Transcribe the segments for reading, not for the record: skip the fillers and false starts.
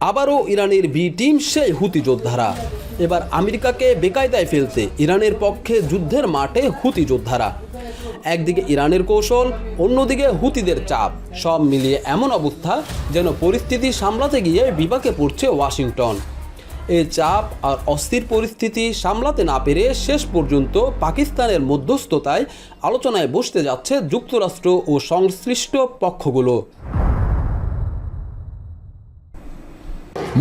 আবারও ইরানের B team সেই হুতি যোদ্ধারা। এবার আমেরিকাকে বেকায়দায় ফেলতে ইরানের পক্ষে যুদ্ধের মাঠে হুতি যোদ্ধারা। একদিকে ইরানের কৌশল, অন্যদিকে হুতিদের চাপ, সব মিলিয়ে এমন অবস্থা যেন পরিস্থিতি সামলাতে গিয়ে বিপাকে পড়ছে ওয়াশিংটন। এই চাপ আর অস্থির পরিস্থিতি সামলাতে না পেরে শেষ পর্যন্ত পাকিস্তানের মধ্যস্থতায় আলোচনায় বসতে যাচ্ছে যুক্তরাষ্ট্র ও সংশ্লিষ্ট পক্ষগুলো।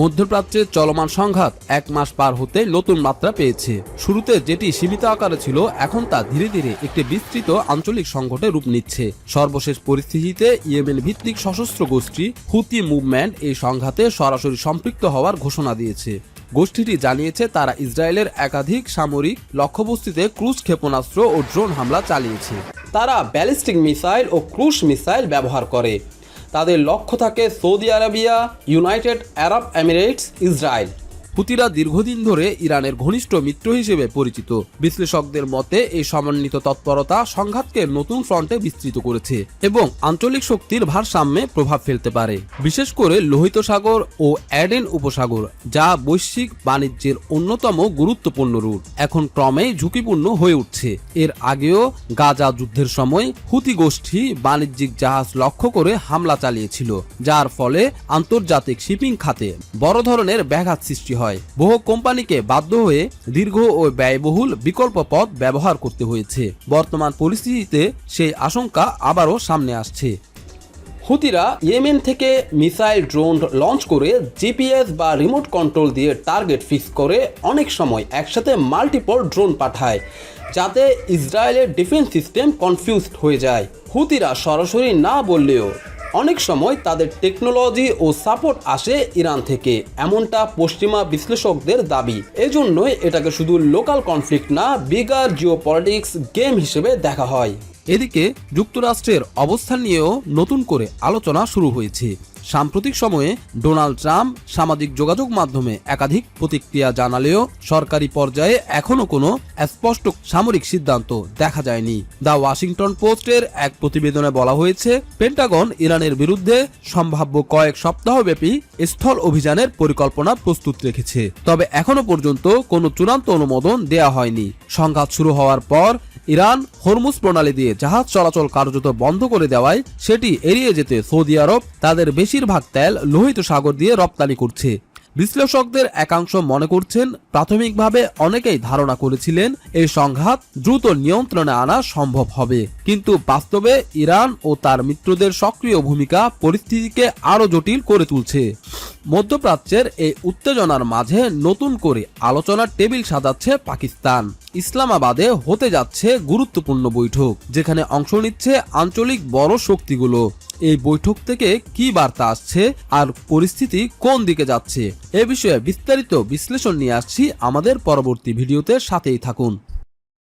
মধ্যপ্রাচ্যের চলমান সংঘাত এক মাস পার হতে নতুন মাত্রা পেয়েছে। শুরুতে যেটি সীমিত আকারে ছিল, এখন তা ধীরে ধীরে একটি বিস্তৃত আঞ্চলিক সংকটে রূপ নিচ্ছে। সর্বশেষ পরিস্থিতিতে ইয়েমেন ভিত্তিক সশস্ত্র গোষ্ঠী হুতি মুভমেন্ট এই সংঘাতে সরাসরি সম্পৃক্ত হওয়ার ঘোষণা দিয়েছে। গোষ্ঠীটি জানিয়েছে তারা ইসরায়েলের একাধিক সামরিক লক্ষ্যবস্তুতে ক্রুজ ক্ষেপণাস্ত্র ও ড্রোন হামলা চালিয়েছে। তারা ব্যালিস্টিক মিসাইল ও ক্রুজ মিসাইল ব্যবহার করে। তাদের লক্ষ্য থাকে Saudi Arabia, United Arab Emirates, Israel. হুতিরা দীর্ঘদিন ধরে ইরানের ঘনিষ্ঠ মিত্র হিসেবে পরিচিত। বিশ্লেষকদের মতে এই সমন্বিত তৎপরতা সংঘাতকে নতুন ফ্রন্টে বিস্তৃত করেছে এবং আঞ্চলিক শক্তির ভারসাম্যে প্রভাব ফেলতে পারে, বিশেষ করে লোহিত সাগর ও অ্যাডেন উপসাগর, যা বৈশ্বিক বাণিজ্যের অন্যতম গুরুত্বপূর্ণ রুট, এখন ক্রমেই ঝুঁকিপূর্ণ হয়ে উঠছে। এর আগেও গাজা যুদ্ধের সময় হুতি গোষ্ঠী বাণিজ্যিক জাহাজ লক্ষ্য করে হামলা চালিয়েছিল, যার ফলে আন্তর্জাতিক শিপিং খাতে বড় ধরনের ব্যাঘাত সৃষ্টি হয়। বহু কোম্পানিকে বাধ্য হয়ে দীর্ঘ ও ব্যয়বহুল বিকল্প পথ ব্যবহার করতে হয়েছে। বর্তমান পরিস্থিতিতে সেই আশঙ্কা আবারও সামনে আসছে। হুতিরা ইয়েমেন থেকে মিসাইল ড্রোন লঞ্চ করে জিপিএস বা রিমোট কন্ট্রোল দিয়ে টার্গেট ফিক্স করে অনেক সময় একসাথে মাল্টিপল ড্রোন পাঠায়, যাতে ইসরায়েলের ডিফেন্স সিস্টেম কনফিউজড হয়ে যায়। হুতিরা সরাসরি না বললেও অনেক সময় তাদের টেকনোলজি ও সাপোর্ট আসে ইরান থেকে, এমনটা পশ্চিমা বিশ্লেষকদের দাবি। এজন্যই এটাকে শুধু লোকাল কনফ্লিক্ট না, বিগার জিওপলিটিক্স গেম হিসেবে দেখা হয়। এদিকে যুক্তরাষ্ট্রের অবস্থান নিয়েও নতুন করে আলোচনা শুরু হয়েছে। সাম্প্রতিক সময়ে ডোনাল্ড ট্রাম্প সামাজিক যোগাযোগ মাধ্যমে একাধিক প্রতিক্রিয়া জানালেও সরকারি পর্যায়ে এখনো কোনো স্পষ্ট সামরিক সিদ্ধান্ত দেখা যায়নি। দ্য ওয়াশিংটন পোস্টের এক প্রতিবেদনে বলা হয়েছে, পেন্টাগন ইরানের বিরুদ্ধে সম্ভাব্য কয়েক সপ্তাহব্যাপী স্থল অভিযানের পরিকল্পনা প্রস্তুত রেখেছে, তবে এখনো পর্যন্ত কোনো চূড়ান্ত অনুমোদন দেয়া হয়নি। সংঘাত শুরু হওয়ার পর ইরান হরমুজ প্রণালী দিয়ে জাহাজ চলাচল কার্যত বন্ধ করে দেওয়ায় সেটি এড়িয়ে যেতে সৌদি আরব তাদের বেশিরভাগ তেল লোহিত সাগর দিয়ে রপ্তানি করছে। বিশ্লেষকদের একাংশ মনে করছেন, প্রাথমিকভাবে অনেকেই ধারণা করেছিলেন এই সংঘাত দ্রুত নিয়ন্ত্রণে আনা সম্ভব হবে, কিন্তু বাস্তবে ইরান ও তার মিত্রদের সক্রিয় ভূমিকা পরিস্থিতিকে আরও জটিল করে তুলছে। মধ্যপ্রাচ্যের এই উত্তেজনার মাঝে নতুন করে আলোচনার টেবিল সাজাচ্ছে পাকিস্তান। ইসলামাবাদে হতে যাচ্ছে গুরুত্বপূর্ণ বৈঠক, যেখানে অংশ নিচ্ছে আঞ্চলিক বড় শক্তিগুলো। এই বৈঠক থেকে কি বার্তা আসছে আর পরিস্থিতি কোন দিকে যাচ্ছে, এ বিষয়ে বিস্তারিত বিশ্লেষণ নিয়ে আসছি আমাদের পরবর্তী ভিডিওতে, সাথেই থাকুন।